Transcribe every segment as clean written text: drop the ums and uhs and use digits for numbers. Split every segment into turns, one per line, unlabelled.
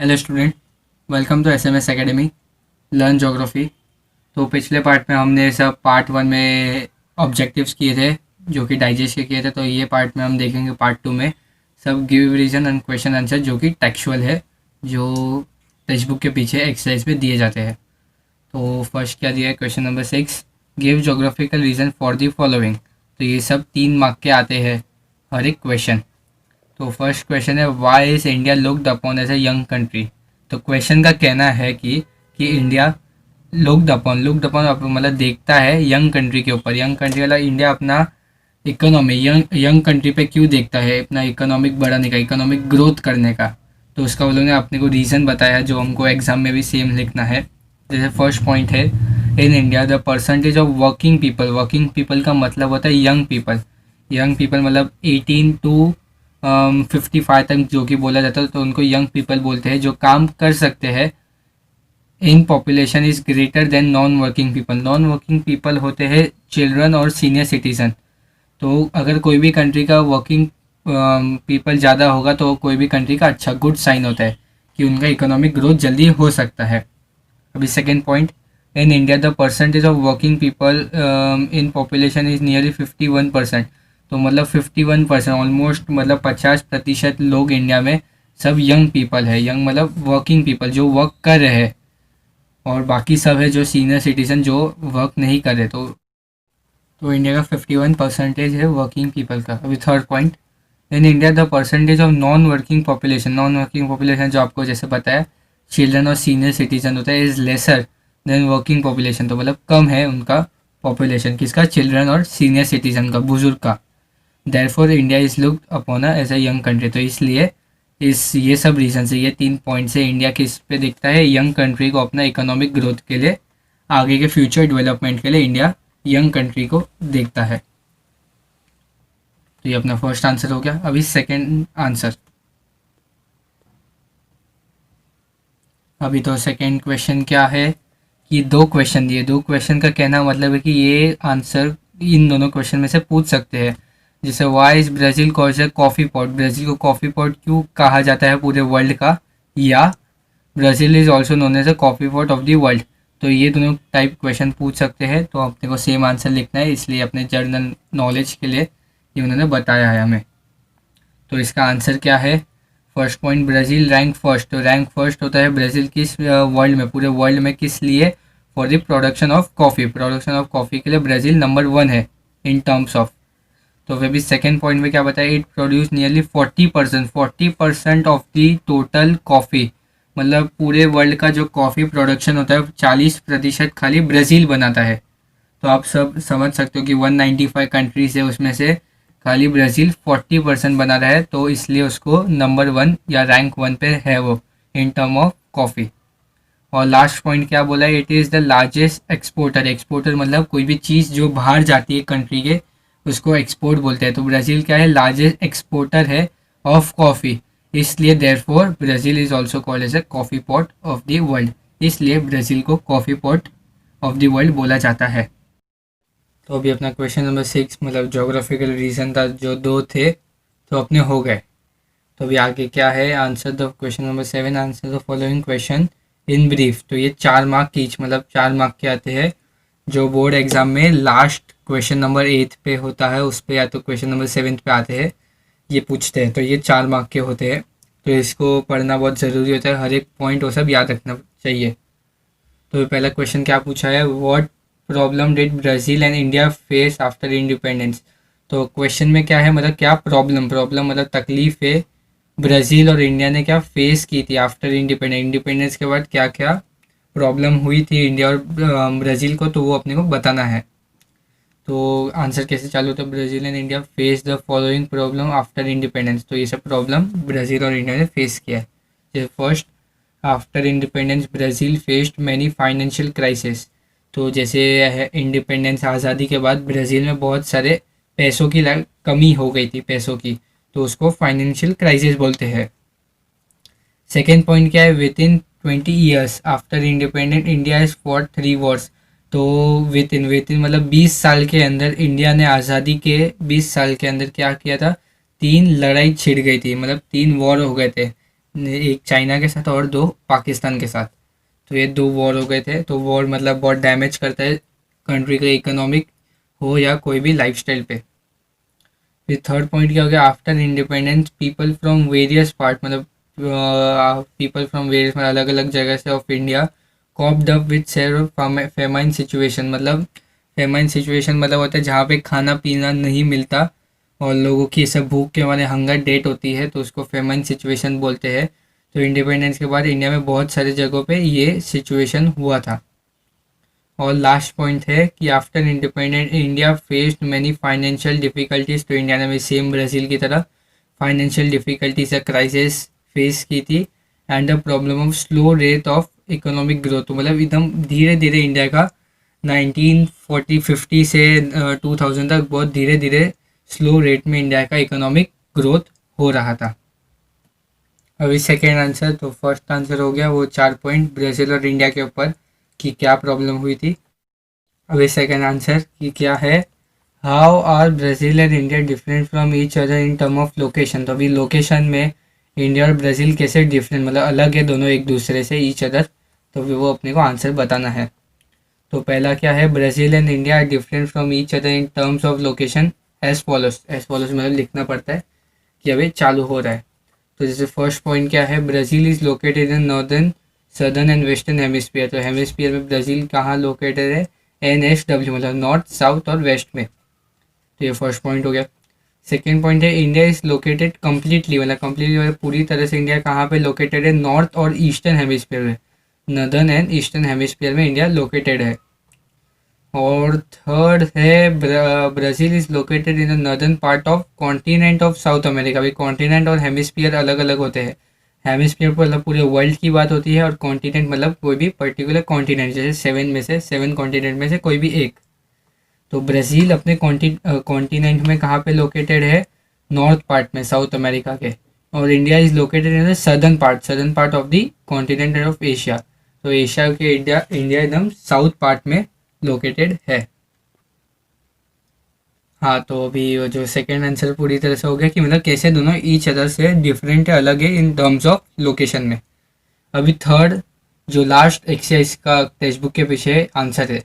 Hello student, welcome to SMS academy learn geography. तो पिछले part में हमने सब पार्ट वन में ऑब्जेक्टिव्स किए थे जो कि डाइजेस्ट के किए थे। तो ये पार्ट में हम देखेंगे पार्ट टू में सब give reason and question answer जो कि टेक्सुअल है, जो टेक्स्ट बुक के पीछे एक्सरसाइज में दिए जाते हैं। तो फर्स्ट क्या दिया है, question number 6, give geographical region for the following. तो ये सब 3 मार्क के आते हैं हर एक क्वेश्चन। तो फर्स्ट क्वेश्चन है, why is India looked upon as a young country. तो क्वेश्चन का कहना है कि इंडिया लुक्ड अपॉन मतलब देखता है यंग कंट्री के ऊपर। यंग कंट्री वाला इंडिया अपना इकोनॉमी यंग कंट्री पे क्यों देखता है, अपना इकोनॉमिक बढ़ाने का, इकोनॉमिक ग्रोथ करने का। तो उसका वो लोगों ने अपने को रीज़न बताया है जो हमको एग्जाम में भी सेम लिखना है। जैसे फर्स्ट पॉइंट है, in India the percentage of working people का मतलब होता है यंग पीपल मतलब 18 टू 55 तक जो कि बोला जाता है, तो उनको यंग पीपल बोलते हैं जो काम कर सकते हैं। In population is greater than non working people होते हैं चिल्ड्रन और सीनियर सिटीजन। तो अगर कोई भी कंट्री का वर्किंग पीपल ज़्यादा होगा तो कोई भी कंट्री का अच्छा गुड साइन होता है कि उनका इकोनॉमिक ग्रोथ जल्दी हो सकता है। अभी second point, in India the percentage of working people in population is nearly 51%। तो मतलब 51% ऑलमोस्ट मतलब 50% लोग इंडिया में सब यंग पीपल है। यंग मतलब वर्किंग पीपल जो वर्क कर रहे हैं, और बाकी सब है जो सीनियर सिटीजन जो वर्क नहीं कर रहे। तो इंडिया का 51% है वर्किंग पीपल का। अभी third point, in India the percentage of non working population जो आपको जैसे बताया चिल्ड्रन और सीनियर सिटीजन होता है, is lesser than working population. तो मतलब कम है उनका पॉपुलेशन किसका, चिल्ड्रन और सीनियर सिटीजन का, बुजुर्ग का। Therefore India is looked upon as a young country. तो इसलिए इस ये सब रीजन से, ये 3 पॉइंट से इंडिया किस पे दिखता है, यंग कंट्री को अपना इकोनॉमिक ग्रोथ के लिए, आगे के फ्यूचर डेवलपमेंट के लिए इंडिया यंग कंट्री को देखता है। तो ये अपना फर्स्ट आंसर हो गया। अभी सेकंड आंसर। अभी तो सेकंड क्वेश्चन क्या है कि 2 क्वेश्चन दिए, 2 क्वेश्चन का कहना मतलब है कि ये आंसर इन दोनों क्वेश्चन में से पूछ सकते हैं। जैसे why is Brazil called a coffee pot, Brazil को कॉफ़ी पॉट क्यों कहा जाता है पूरे वर्ल्ड का, या Brazil is also known as a coffee pot of the world. तो ये दोनों टाइप क्वेश्चन पूछ सकते हैं। तो अपने को सेम आंसर लिखना है, इसलिए अपने जर्नल नॉलेज के लिए ये उन्होंने बताया है हमें। तो इसका आंसर क्या है, first point, Brazil rank first. तो रैंक फर्स्ट होता है ब्राज़ील किस वर्ल्ड में, पूरे वर्ल्ड में किस लिए, for the production of coffee. Production of coffee के लिए ब्राज़ील नंबर 1 है इन टर्म्स ऑफ। तो वे भी सेकेंड पॉइंट में क्या बताया, it produce nearly 40% of the total coffee. मतलब पूरे वर्ल्ड का जो कॉफ़ी प्रोडक्शन होता है 40% खाली ब्राज़ील बनाता है। तो आप सब समझ सकते हो कि 195 कंट्रीज है, उसमें से खाली ब्राज़ील 40% बना रहा है। तो इसलिए उसको नंबर 1 या रैंक 1 पे है वो इन टर्म ऑफ कॉफ़ी। और लास्ट पॉइंट क्या बोला है, it is the largest exporter. Exporter मतलब कोई भी चीज़ जो बाहर जाती है कंट्री के, उसको एक्सपोर्ट बोलते हैं। तो ब्राज़ील क्या है, लार्जेस्ट एक्सपोर्टर है ऑफ कॉफ़ी। इसलिए therefore Brazil is also called as a coffee pot of the world. इसलिए ब्राज़ील को coffee pot of the world बोला जाता है। तो अभी अपना क्वेश्चन नंबर 6 मतलब जोग्राफिकल रीजन था जो 2 थे, तो अपने हो गए। तो अभी आगे क्या है, answer the question number 7, answer the following question in brief. तो ये 4 मार्क ईच मतलब 4 मार्क के आते हैं। जो बोर्ड एग्जाम में लास्ट क्वेश्चन नंबर 8 पे होता है उस पर, या तो क्वेश्चन नंबर 7 पे आते हैं, ये पूछते हैं। तो ये 4 मार्क के होते हैं, तो इसको पढ़ना बहुत ज़रूरी होता है, हर एक पॉइंट वो सब याद रखना चाहिए। तो पहला क्वेश्चन क्या पूछा है, what problem did Brazil and India face after independence. तो क्वेश्चन में क्या है, मतलब क्या प्रॉब्लम मतलब तकलीफ है ब्राज़ील और इंडिया ने क्या फेस की थी आफ्टर इंडिपेंडेंस के बाद क्या क्या प्रॉब्लम हुई थी इंडिया और ब्राज़ील को, तो वो अपने को बताना है। तो आंसर कैसे चालू होता है, Brazil and India face the following problem after independence. तो ये सब प्रॉब्लम ब्राज़ील और इंडिया ने फेस किया है। जैसे first, after independence Brazil faced many financial crisis. तो जैसे इंडिपेंडेंस आज़ादी के बाद ब्राज़ील में बहुत सारे पैसों की कमी हो गई थी, पैसों की, तो उसको फाइनेंशियल क्राइसिस बोलते हैं। सेकेंड पॉइंट क्या है, with in 20 years after independent India is fought 3 Wars. तो विद इन मतलब 20 साल के अंदर इंडिया ने आज़ादी के 20 साल के अंदर क्या किया था, 3 लड़ाई छिड़ गई थी, मतलब 3 वॉर हो गए थे। एक चाइना के साथ और दो पाकिस्तान के साथ। तो ये दो वॉर हो गए थे। तो वॉर मतलब बहुत डैमेज करता है कंट्री का इकोनॉमिक हो या कोई भी लाइफस्टाइल पे। फिर थर्ड पॉइंट क्या हो गया, after independence people from various part मतलब पीपल फ्रॉम वेरियस मतलब अलग अलग जगह से of India coped up with severe famine situation. मतलब फेमाइन सिचुएशन मतलब होता है जहाँ पे खाना पीना नहीं मिलता और लोगों की सब भूख के मारे हंगर डेट होती है, तो उसको फेमाइन सिचुएशन बोलते हैं। तो इंडिपेंडेंस के बाद इंडिया में बहुत सारी जगहों पे ये सिचुएशन हुआ था। और लास्ट पॉइंट है कि after independent India faced many financial difficulties. तो इंडिया ने भी सेम ब्राज़ील की तरह फाइनेंशियल डिफिकल्टीज या क्राइसिस फेस की थी। And the problem of slow rate of economic growth. तो मतलब एकदम धीरे धीरे इंडिया का 1940-50 से 2000 तक बहुत धीरे धीरे स्लो रेट में इंडिया का इकोनॉमिक ग्रोथ हो रहा था। अभी सेकेंड आंसर, तो फर्स्ट आंसर हो गया वो 4 पॉइंट ब्राज़ील और इंडिया के ऊपर कि क्या प्रॉब्लम हुई थी। अभी सेकेंड आंसर कि क्या है, how are Brazil and India different from each other in term of location. तो अभी लोकेशन में इंडिया और ब्राज़ील कैसे डिफरेंट मतलब अलग है दोनों एक दूसरे से, ईच अदर। तो फिर वो अपने को आंसर बताना है। तो पहला क्या है, Brazil and India are different from each other in terms of location as follows मतलब लिखना पड़ता है कि अभी चालू हो रहा है। तो जैसे फर्स्ट पॉइंट क्या है, Brazil is located in northern southern and western hemisphere. तो हेमिस्फीयर में ब्राज़ील कहाँ लोकेटेड है, NSW मतलब नॉर्थ साउथ और वेस्ट में। तो ये फर्स्ट पॉइंट हो गया। सेकेंड पॉइंट है, इंडिया इज लोकेटेड कम्प्लीटली मतलब पूरी तरह से इंडिया कहाँ पे लोकेटेड है, नॉर्थ और ईस्टर्न हेमिस्फीयर में। नॉर्दर्न एंड ईस्टर्न हेमिस्फीयर में इंडिया लोकेटेड है। और थर्ड है, Brazil is located in the northern part of continent of south America. भाई कॉन्टिनेंट और हेमिस्फीयर अलग अलग होते हैं। हेमिस्फीयर पर मतलब पूरे वर्ल्ड की बात होती है और कॉन्टिनेंट मतलब कोई भी पर्टिकुलर कॉन्टिनेंट, जैसे सेवन कॉन्टिनेंट में से कोई भी एक। तो ब्राज़ील अपने कॉन्टिनेंट में कहाँ पे लोकेटेड है, नॉर्थ पार्ट में साउथ अमेरिका के। और India is located in the southern part of the continent of Asia. तो एशिया के इंडिया इंडिया एकदम साउथ पार्ट में लोकेटेड है। हाँ, तो अभी वो जो सेकेंड आंसर पूरी तरह से हो गया कि मतलब कैसे दोनों ईच अदर से डिफरेंट है, अलग है इन टर्म्स ऑफ लोकेशन में। अभी थर्ड जो लास्ट एक्सरसाइज का टेक्स्ट बुक के पीछे आंसर है,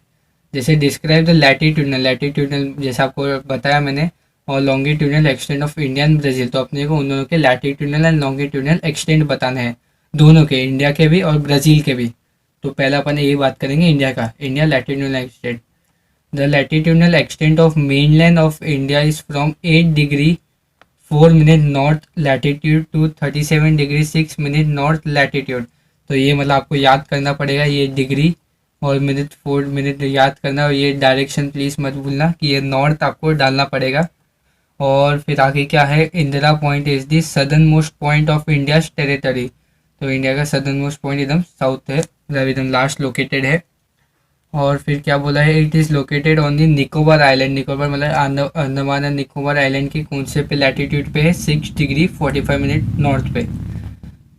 जैसे डिस्क्राइब द लैटिट्यूडनल जैसे आपको बताया मैंने, और longitudinal extent of India and Brazil. तो अपने को उन दोनों के लैटिट्यूडनल एंड लॉन्गिट्यूडनल एक्सटेंट बताने हैं, दोनों के, इंडिया के भी और ब्राज़ील के भी। तो पहला अपन यही बात करेंगे इंडिया का, India latitudinal extent. The latitudinal extent of mainland of India is from 8 degree 4 minute north latitude to 37 degree 6 minute north latitude। तो ये मतलब आपको याद करना पड़ेगा, ये डिग्री और मिनट 4 मिनट याद करना, और ये डायरेक्शन प्लीज़ मत भूलना कि ये नॉर्थ आपको डालना पड़ेगा। और फिर आगे क्या है, Indira point is the southern most point of India territory. तो इंडिया का सदर्न मोस्ट पॉइंट एकदम साउथ है, मतलब एकदम लास्ट लोकेटेड है। और फिर क्या बोला है, it is located on the Nicobar island. Nicobar मतलब अंडमान एंड निकोबार आइलैंड की कौन से पे लैटिट्यूड पे है, 6 डिग्री 45 मिनट नॉर्थ पे।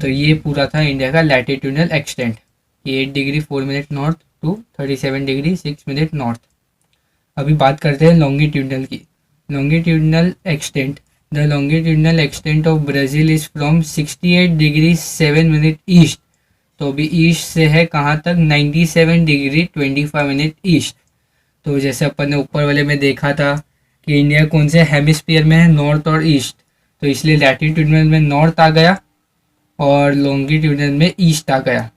तो ये पूरा था इंडिया का latitudinal extent, 8 degree 4 minute north to 37 degree 6 minute north. अभी बात करते हैं लॉन्गिट्यूडनल की। Longitudinal extent, the longitudinal extent of Brazil is from 68 degree 7 minute east. तो अभी ईस्ट से है कहाँ तक, 97 डिग्री 25 मिनट ईस्ट। तो जैसे अपन ने ऊपर वाले में देखा था कि इंडिया कौन से हेमिस्फीयर में है, नॉर्थ और ईस्ट। तो इसलिए लैटिट्यूडनल में नॉर्थ आ गया और लॉन्गिट्यूडनल में ईस्ट आ गया।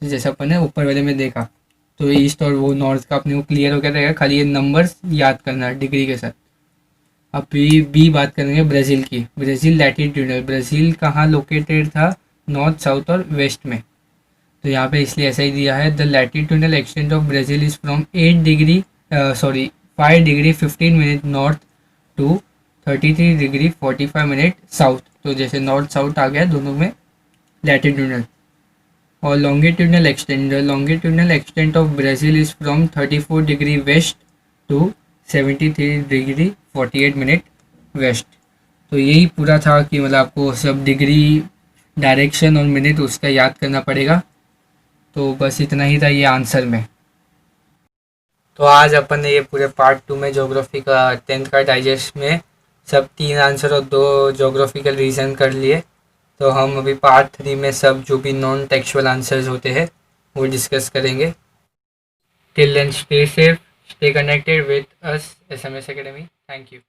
तो जैसे अपन ने ऊपर वाले में देखा, तो ईस्ट और वो नॉर्थ का अपने को क्लियर हो गया रहेगा, खाली ये नंबर्स याद करना है डिग्री के साथ। अभी बी बात करेंगे ब्राज़ील की। ब्राज़ील लैटिट्यूडनल, ब्राज़ील कहाँ लोकेटेड था, नॉर्थ साउथ और वेस्ट में। तो यहाँ पे इसलिए ऐसा ही दिया है, the latitudinal extent of Brazil is from 8 degree 5 degree 15 minute north to 33 degree 45 minute south. तो जैसे नॉर्थ साउथ आ गया दोनों में लैटिट्यूडनल। और longitudinal extent of Brazil is from 34 degree west to 73 degree 48 minute west. तो यही पूरा था कि मतलब आपको सब डिग्री, डायरेक्शन और मिनट उसका याद करना पड़ेगा। तो बस इतना ही था ये आंसर में। तो आज अपन ने ये पूरे पार्ट 2 में ज्योग्राफी का 10th का डाइजेस्ट में सब 3 आंसर और 2 ज्योग्राफिकल रीजन कर लिए। तो हम अभी पार्ट 3 में सब जो भी नॉन टेक्सुअल आंसर्स होते हैं वो डिस्कस करेंगे. Till then stay safe, stay connected with us SMS Academy. Thank you.